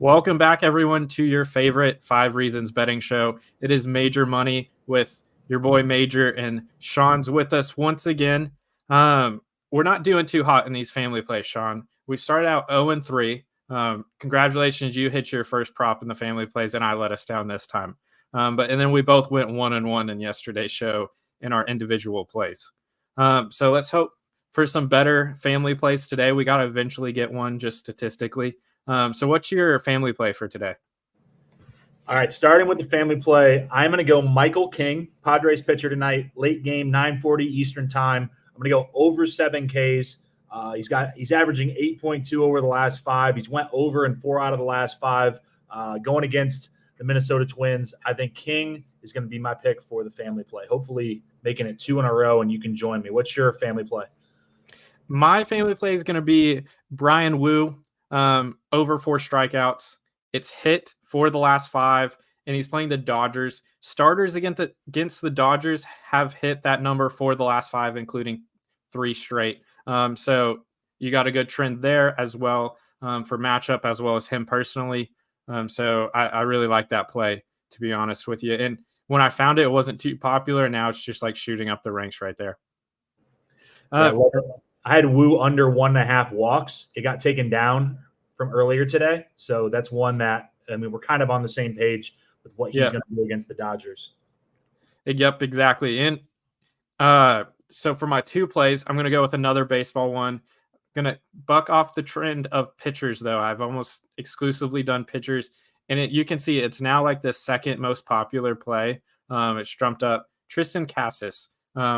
Welcome back, everyone, to your favorite 5 Reasons betting show. It is Major Money with your boy Major, and Sean's with us once again. We're not doing too hot in these family plays, Sean. We started out 0-3. Congratulations, you hit your first prop in the family plays, and I let us down this time. And then we both went 1-1 in yesterday's show in our individual plays. So let's hope for some better family plays today. We got to eventually get one just statistically. So what's your family play for today? All right, starting with the family play, I'm going to go Michael King, Padres pitcher tonight, late game, 9:40 Eastern time. I'm going to go over 7 Ks. He's averaging 8.2 over the last 5. He's went over in 4 out of the last 5. Going against the Minnesota Twins, I think King is going to be my pick for the family play. Hopefully making it 2 in a row, and you can join me. What's your family play? My family play is going to be Bryan Woo, over 4 strikeouts. It's hit for the last 5, and he's playing the Dodgers. Starters against the Dodgers have hit that number for the last 5, including 3 straight. So you got a good trend there as well for matchup, as well as him personally. So I really like that play, to be honest with you. And when I found it, it wasn't too popular. And now it's just like shooting up the ranks right there. I had Woo under 1.5 walks. It got taken down from earlier today. So that's one that, we're kind of on the same page with what he's going to do against the Dodgers. Yep, exactly. And so for my 2 plays, I'm going to go with another baseball one. I'm going to buck off the trend of pitchers, though. I've almost exclusively done pitchers. And you can see it's now like the second most popular play. It's trumped up Triston Casas.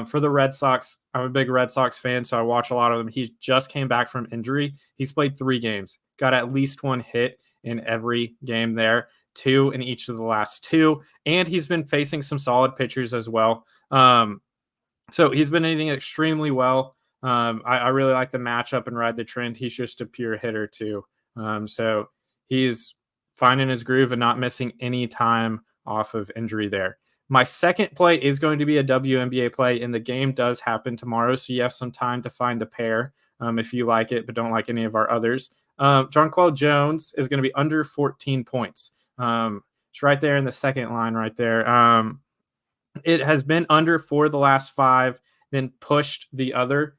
For the Red Sox, I'm a big Red Sox fan, so I watch a lot of them. He just came back from injury. He's played 3 games, got at least 1 hit in every game there, 2 in each of the last 2, and he's been facing some solid pitchers as well. So he's been hitting extremely well. I really like the matchup and ride the trend. He's just a pure hitter too. So he's finding his groove and not missing any time off of injury there. My second play is going to be a WNBA play, and the game does happen tomorrow, so you have some time to find a pair if you like it, but don't like any of our others. Jonquel Jones is going to be under 14 points. It's right there in the second line right there. It has been under for the last 5, then pushed the other.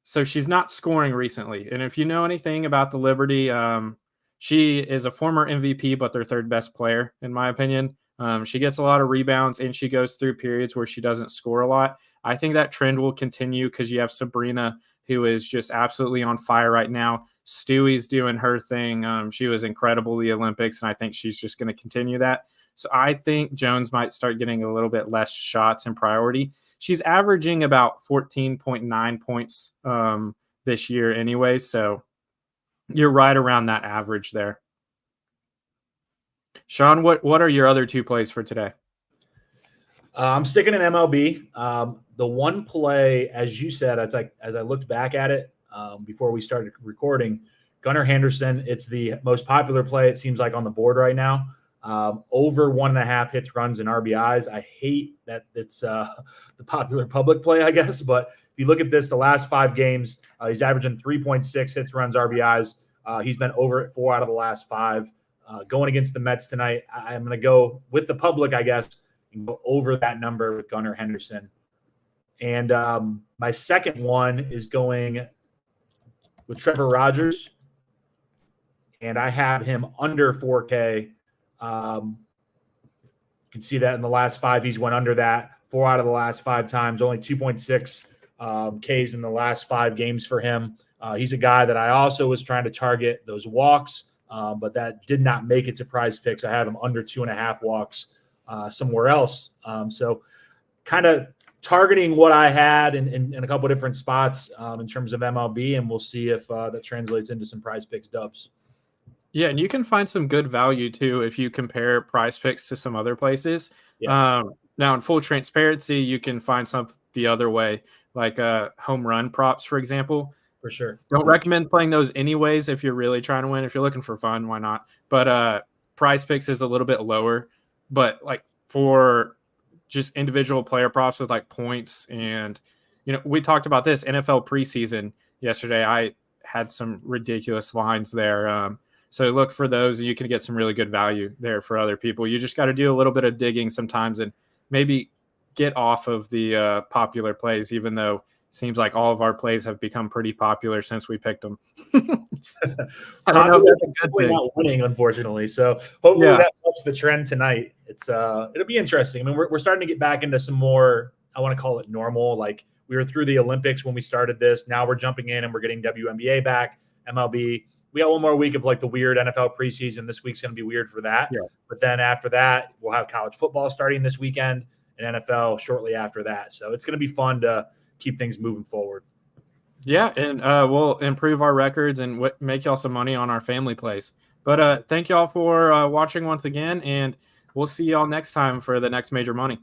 So she's not scoring recently. And if you know anything about the Liberty, she is a former MVP, but their 3rd best player, in my opinion. She gets a lot of rebounds, and she goes through periods where she doesn't score a lot. I think that trend will continue because you have Sabrina, who is just absolutely on fire right now. Stewie's doing her thing. She was incredible at the Olympics, and I think she's just going to continue that. So I think Jones might start getting a little bit less shots and priority. She's averaging about 14.9 points this year anyway, so you're right around that average there. Sean, what are your other 2 plays for today? I'm sticking in MLB. The one play, as you said, as I looked back at it before we started recording, Gunnar Henderson, it's the most popular play, it seems like, on the board right now. Over 1.5 hits, runs, and RBIs. I hate that it's the popular public play, I guess. But if you look at this, the last 5 games, he's averaging 3.6 hits, runs, RBIs. He's been over at 4 out of the last 5. Going against the Mets tonight, I'm going to go with the public, I guess, and go over that number with Gunnar Henderson. And my second one is going with Trevor Rogers, and I have him under 4K. You can see that in the last 5, he's went under that 4 out of the last 5 times, only 2.6 Ks in the last 5 games for him. He's a guy that I also was trying to target those walks, but that did not make it to Prize Picks. I have him under 2.5 walks somewhere else. So kind of targeting what I had in a couple of different spots in terms of MLB, and we'll see if that translates into some Prize Picks dubs. Yeah, and you can find some good value too if you compare Prize Picks to some other places. Yeah. Now, in full transparency, you can find some the other way, like home run props, for example. For sure. Don't recommend playing those anyways if you're really trying to win. If you're looking for fun, why not? But Prize Picks is a little bit lower. But like for just individual player props with like points, and we talked about this NFL preseason yesterday. I had some ridiculous lines there. So look for those, and you can get some really good value there for other people. You just got to do a little bit of digging sometimes and maybe get off of the popular plays, even though it seems like all of our plays have become pretty popular since we picked them. I don't know if that's a good Probably thing. not winning, unfortunately. So hopefully Yeah. that helps the trend tonight. It'll be interesting. I mean, we're starting to get back into some more, I want to call it normal. Like we were through the Olympics when we started this. Now we're jumping in and we're getting WNBA back, MLB. We got one more week of like the weird NFL preseason. This week's going to be weird for that. Yeah. But then after that, we'll have college football starting this weekend and NFL shortly after that. So it's going to be fun to keep things moving forward. Yeah, and we'll improve our records and make y'all some money on our family plays. But thank y'all for watching once again, and we'll see y'all next time for the next Major Money.